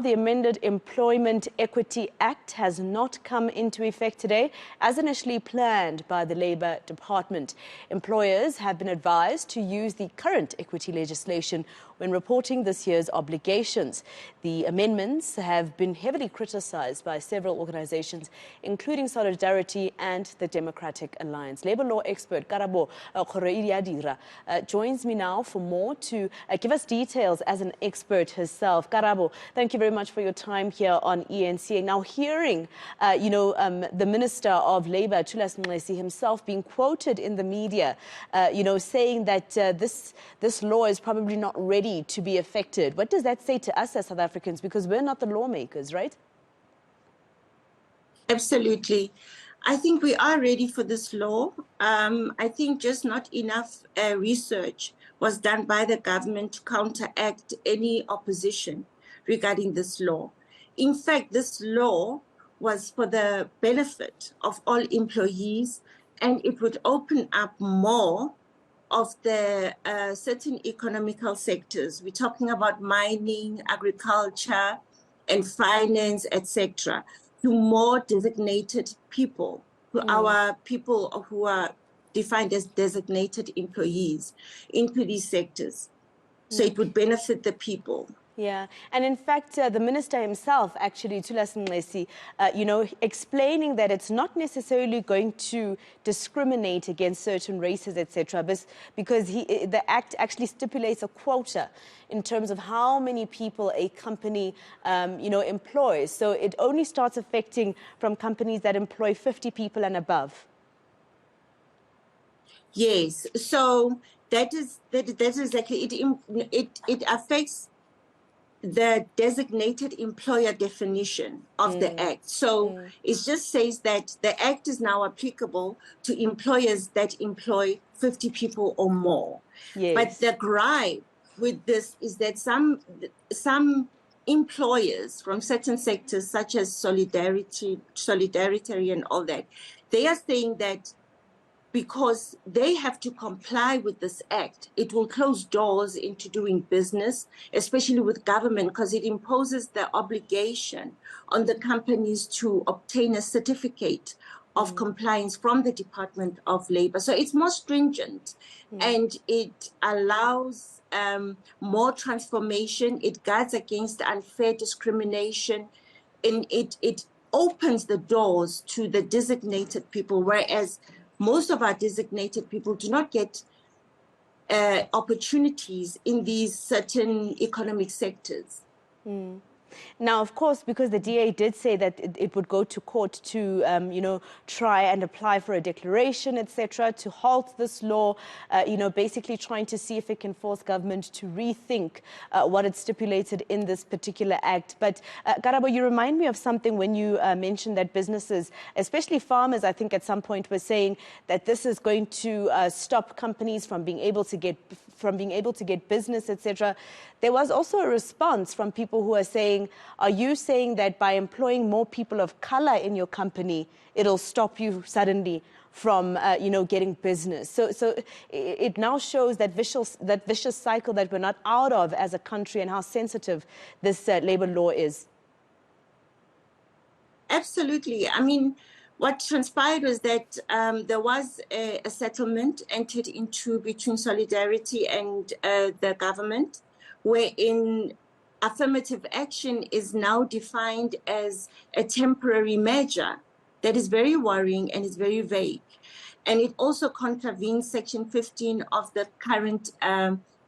The Amended Employment Equity Act has not come into effect today, as initially planned by the Labour Department. Employers have been advised to use the current equity legislation when reporting this year's obligations. The amendments have been heavily criticised by several organisations, including Solidarity and the Democratic Alliance. Labour law expert Karabo Kgoroeadira joins me now for more to give us details as an expert herself. Karabo, thank you very much for your time here on eNCA. Now, hearing, the Minister of Labour, Masego himself, being quoted in the media, saying that this law is probably not ready to be affected. What does that say to us as South Africans? Because we're not the lawmakers, right? Absolutely. I think we are ready for this law. I think just not enough research was done by the government to counteract any opposition regarding this law. In fact, this law was for the benefit of all employees, and it would open up more of the certain economical sectors. We're talking about mining, agriculture, and finance, etc., to more designated people, our people who are defined as designated employees into these sectors. So it would benefit the people. Yeah, and in fact, the minister himself, actually, explaining that it's not necessarily going to discriminate against certain races, etc., because the Act actually stipulates a quota in terms of how many people a company, employs. So it only starts affecting from companies that employ 50 people and above. Yes, so that is exactly it. It affects the designated employer definition of the Act. So it just says that the Act is now applicable to employers that employ 50 people or more. Yes. But the gripe with this is that some employers from certain sectors, such as Solidarity and all that, they are saying that because they have to comply with this Act, it will close doors into doing business, especially with government, because it imposes the obligation on the companies to obtain a certificate of compliance from the Department of Labour. So it's more stringent, and it allows more transformation. It guards against unfair discrimination, and it opens the doors to the designated people, whereas most of our designated people do not get opportunities in these certain economic sectors. Now, of course, because the DA did say that it would go to court to, try and apply for a declaration, etc., to halt this law, basically trying to see if it can force government to rethink what it stipulated in this particular act. But, Karabo, you remind me of something when you mentioned that businesses, especially farmers, I think at some point were saying that this is going to stop companies from being able to get business, etc. There was also a response from people who are saying, are you saying that by employing more people of color in your company, it'll stop you suddenly from, getting business? So it now shows that vicious cycle that we're not out of as a country, and how sensitive this labor law is. Absolutely. I mean, what transpired was that there was a settlement entered into between Solidarity and the government, wherein affirmative action is now defined as a temporary measure that is very worrying and is very vague. And it also contravenes Section 15 of the current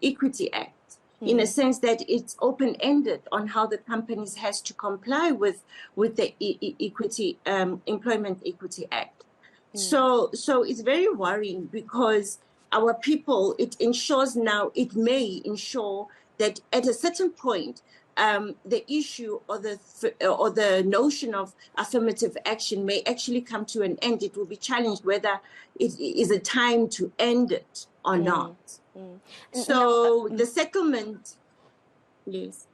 Equity Act, in a sense that it's open-ended on how the companies has to comply with the Employment Equity Act. So it's very worrying, because our people, it may ensure that at a certain point, the issue or the notion of affirmative action may actually come to an end. It will be challenged whether it is a time to end it or not. So the settlement, yes.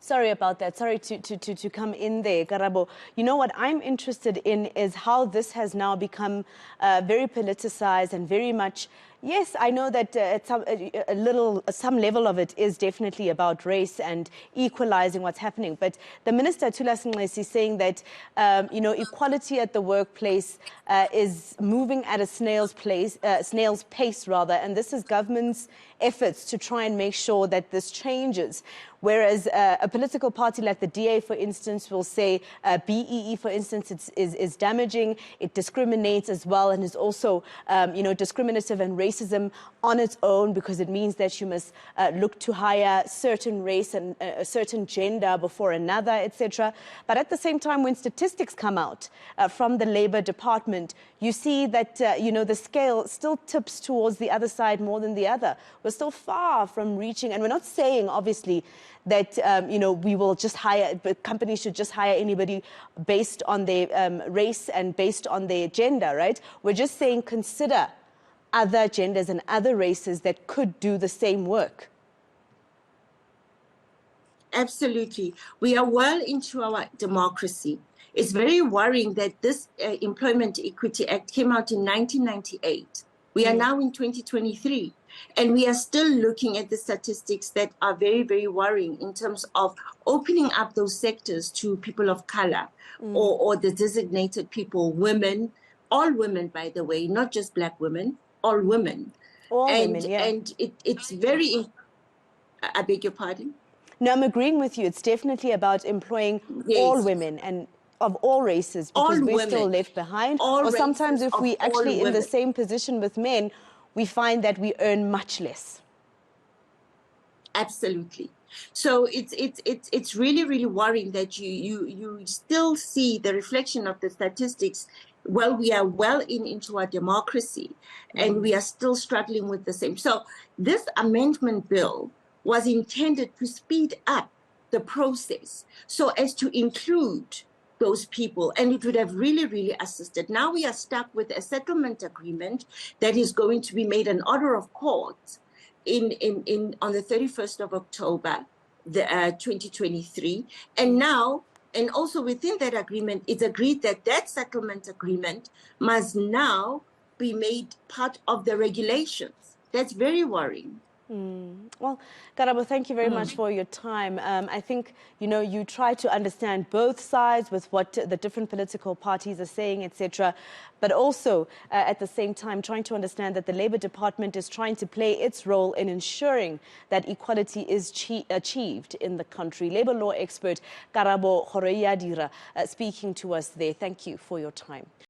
Sorry about that. Sorry to come in there, Karabo. You know what I'm interested in is how this has now become very politicized and very much, Yes, I know that some level of it is definitely about race and equalizing what's happening. But the Minister, Thula Singqesi, is saying that, equality at the workplace is moving at a snail's pace, rather, and this is government's efforts to try and make sure that this changes. Whereas a political party like the DA, for instance, will say BEE, for instance, is damaging, it discriminates as well, and is also, discriminative and racism on its own, because it means that you must look to hire certain race and a certain gender before another, etc. But at the same time, when statistics come out from the Labour Department, you see that, the scale still tips towards the other side more than the other. We're still far from reaching, and we're not saying, obviously, that, we will just hire, but companies should just hire anybody based on their race and based on their gender, right? We're just saying consider other genders and other races that could do the same work. Absolutely. We are well into our democracy. It's very worrying that this Employment Equity Act came out in 1998. We are now in 2023, and we are still looking at the statistics that are very, very worrying in terms of opening up those sectors to people of color or the designated people, women, all women, by the way, not just black women, all women. Women, yeah. And it's very, I beg your pardon? No, I'm agreeing with you. It's definitely about employing all women and of all races, because we're still left behind. Or sometimes if we actually in the same position with men, we find that we earn much less. Absolutely. So it's really, really worrying that you still see the reflection of the statistics. Well, we are well into our democracy, and we are still struggling with the same. So this amendment bill was intended to speed up the process so as to include those people, and it would have really, really assisted. Now we are stuck with a settlement agreement that is going to be made an order of court on the 31st of October, 2023. And now, and also within that agreement, it's agreed that that settlement agreement must now be made part of the regulations. That's very worrying. Well, Karabo, thank you very much for your time. I think, you try to understand both sides with what the different political parties are saying, etc. But also, at the same time, trying to understand that the Labour Department is trying to play its role in ensuring that equality is achieved in the country. Labour law expert Karabo Kgoroeadira speaking to us there. Thank you for your time.